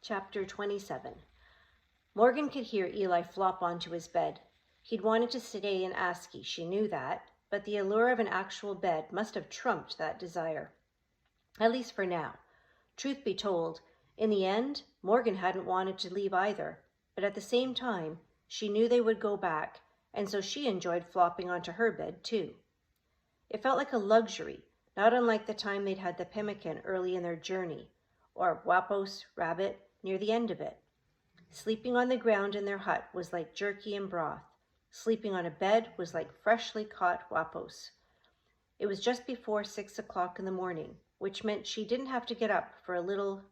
Chapter 27. Morgan could hear Eli flop onto his bed. He'd wanted to stay in Askey, she knew that, but the allure of an actual bed must have trumped that desire. At least for now. Truth be told, in the end, Morgan hadn't wanted to leave either, but at the same time, she knew they would go back, and so she enjoyed flopping onto her bed too. It felt like a luxury, not unlike the time they'd had the pemmican early in their journey, or wapos, rabbit, near the end of it. Sleeping on the ground in their hut was like jerky and broth. Sleeping on a bed was like freshly caught wapos. It was just before 6 o'clock in the morning, which meant she didn't have to get up for a little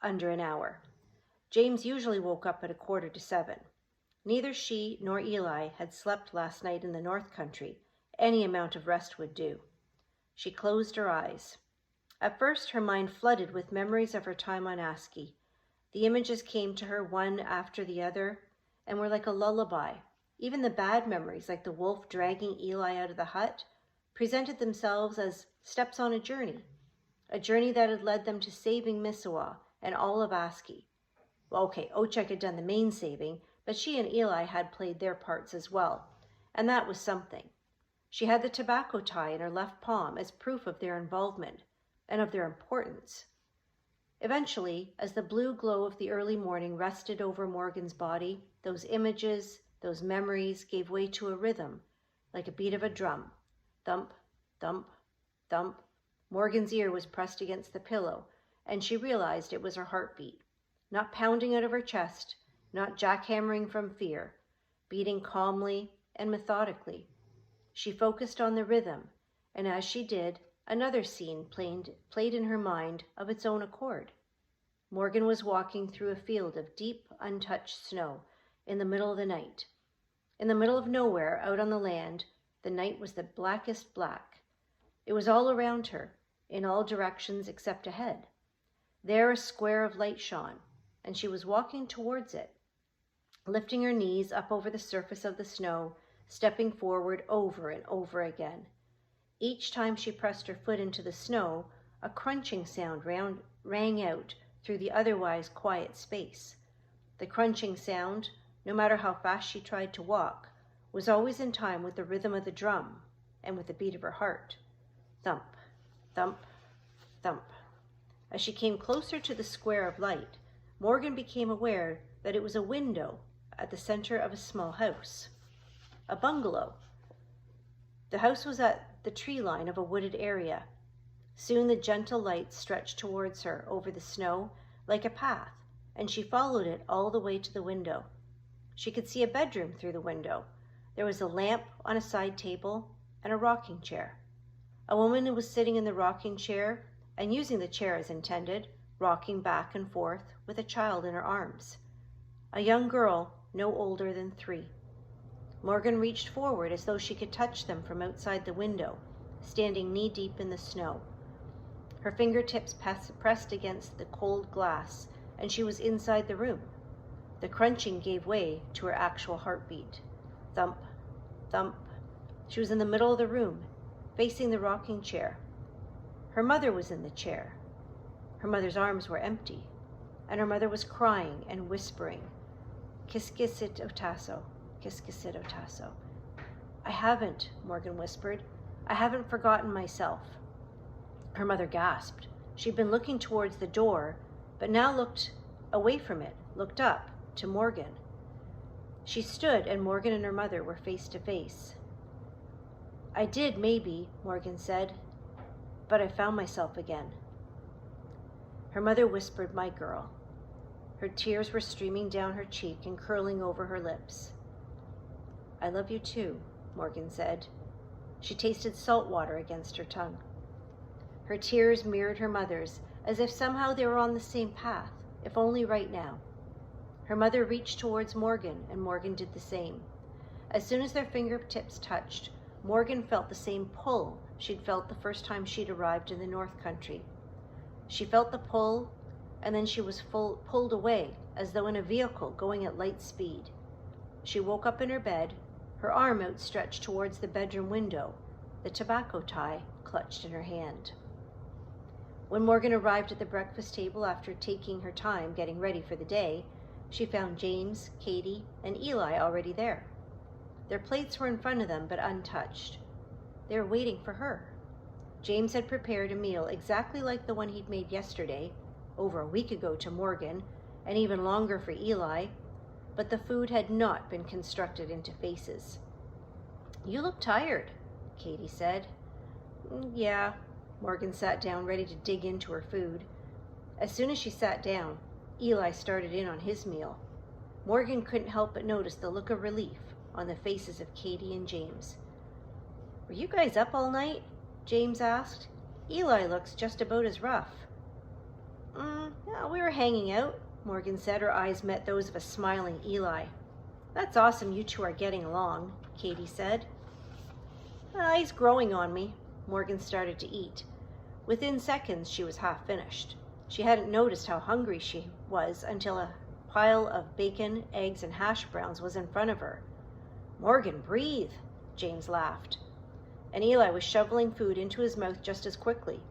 under an hour. James usually woke up at 6:45. Neither she nor Eli had slept last night in the North Country. Any amount of rest would do. She closed her eyes. At first, her mind flooded with memories of her time on Askey. The images came to her one after the other and were like a lullaby. Even the bad memories, like the wolf dragging Eli out of the hut, presented themselves as steps on a journey that had led them to saving Missawa and all of Askey. Well, okay, Ochek had done the main saving, but she and Eli had played their parts as well, and that was something. She had the tobacco tie in her left palm as proof of their involvement and of their importance. Eventually, as the blue glow of the early morning rested over Morgan's body, those images, those memories gave way to a rhythm, like a beat of a drum. Thump, thump, thump. Morgan's ear was pressed against the pillow, and she realized it was her heartbeat, not pounding out of her chest, not jackhammering from fear, beating calmly and methodically. She focused on the rhythm, and as she did, another scene played in her mind of its own accord. Morgan was walking through a field of deep, untouched snow in the middle of the night. In the middle of nowhere, out on the land, the night was the blackest black. It was all around her, in all directions except ahead. There a square of light shone, and she was walking towards it, lifting her knees up over the surface of the snow, stepping forward over and over again. Each time she pressed her foot into the snow, a crunching sound rang out through the otherwise quiet space. The crunching sound, no matter how fast she tried to walk, was always in time with the rhythm of the drum and with the beat of her heart. Thump, thump, thump. As she came closer to the square of light, Morgan became aware that it was a window at the center of a small house. A bungalow. The house was at the tree line of a wooded area. Soon the gentle light stretched towards her over the snow like a path, and she followed it all the way to the window. She could see a bedroom through the window. There was a lamp on a side table and a rocking chair. A woman was sitting in the rocking chair and using the chair as intended, rocking back and forth with a child in her arms. A young girl, no older than 3. Morgan reached forward as though she could touch them from outside the window, standing knee-deep in the snow. Her fingertips pressed against the cold glass, and she was inside the room. The crunching gave way to her actual heartbeat. Thump, thump. She was in the middle of the room, facing the rocking chair. Her mother was in the chair. Her mother's arms were empty, and her mother was crying and whispering, "Kiskisit otaso. Kiskisit otaso." "I haven't," Morgan whispered. "I haven't forgotten myself." Her mother gasped. She'd been looking towards the door, but now looked away from it, looked up to Morgan. She stood, and Morgan and her mother were face to face. "I did, maybe," Morgan said, "but I found myself again." Her mother whispered, "My girl." Her tears were streaming down her cheek and curling over her lips. "I love you too," Morgan said. She tasted salt water against her tongue. Her tears mirrored her mother's, as if somehow they were on the same path, if only right now. Her mother reached towards Morgan, and Morgan did the same. As soon as their fingertips touched, Morgan felt the same pull she'd felt the first time she'd arrived in the North Country. She felt the pull, and then she was pulled away, as though in a vehicle going at light speed. She woke up in her bed, her arm outstretched towards the bedroom window, the tobacco tie clutched in her hand. When Morgan arrived at the breakfast table after taking her time getting ready for the day, she found James, Katie, and Eli already there. Their plates were in front of them, but untouched. They were waiting for her. James had prepared a meal exactly like the one he'd made yesterday, over a week ago to Morgan, and even longer for Eli, but the food had not been constructed into faces. "You look tired," Katie said. "Yeah." Morgan sat down, ready to dig into her food. As soon as she sat down, Eli started in on his meal. Morgan couldn't help but notice the look of relief on the faces of Katie and James. "Were you guys up all night?" James asked. "Eli looks just about as rough." Yeah, we were hanging out," Morgan said. Her eyes met those of a smiling Eli. "That's awesome you two are getting along," Katie said. He's growing on me." Morgan started to eat. Within seconds, she was half finished. She hadn't noticed how hungry she was until a pile of bacon, eggs, and hash browns was in front of her. "Morgan, breathe," James laughed. And Eli was shoveling food into his mouth just as quickly.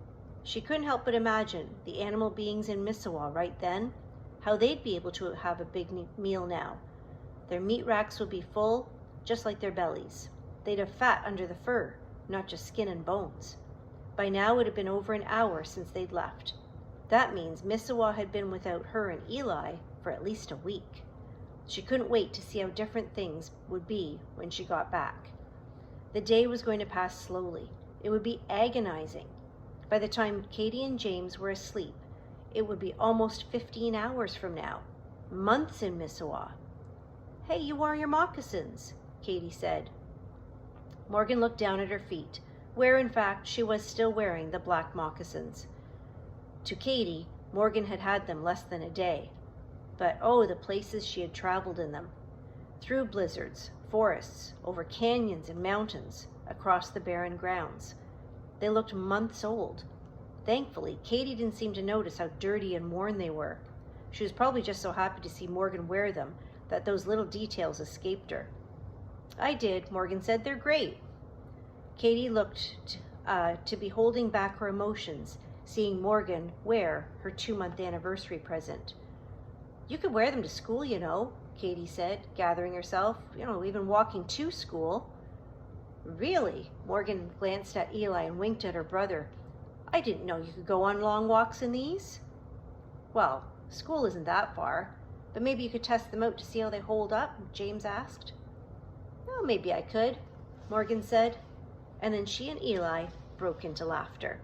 She couldn't help but imagine the animal beings in Mississauga right then, how they'd be able to have a big meal now. Their meat racks would be full, just like their bellies. They'd have fat under the fur, not just skin and bones. By now it had been over an hour since they'd left. That means Mississauga had been without her and Eli for at least a week. She couldn't wait to see how different things would be when she got back. The day was going to pass slowly. It would be agonizing. By the time Katie and James were asleep, it would be almost 15 hours from now. Months in Mississauga. "Hey, you wore your moccasins," Katie said. Morgan looked down at her feet, where in fact she was still wearing the black moccasins. To Katie, Morgan had had them less than a day. But oh, the places she had traveled in them. Through blizzards, forests, over canyons and mountains, across the barren grounds. They looked months old. Thankfully, Katie didn't seem to notice how dirty and worn they were. She was probably just so happy to see Morgan wear them that those little details escaped her. "I did," Morgan said. "They're great." Katie looked to be holding back her emotions, seeing Morgan wear her 2-month anniversary present. "You could wear them to school, you know," Katie said, gathering herself. "Even walking to school." "Really?" Morgan glanced at Eli and winked at her brother. "I didn't know you could go on long walks in these." "Well, school isn't that far, but maybe you could test them out to see how they hold up," James asked. "Oh, maybe I could," Morgan said, and then she and Eli broke into laughter.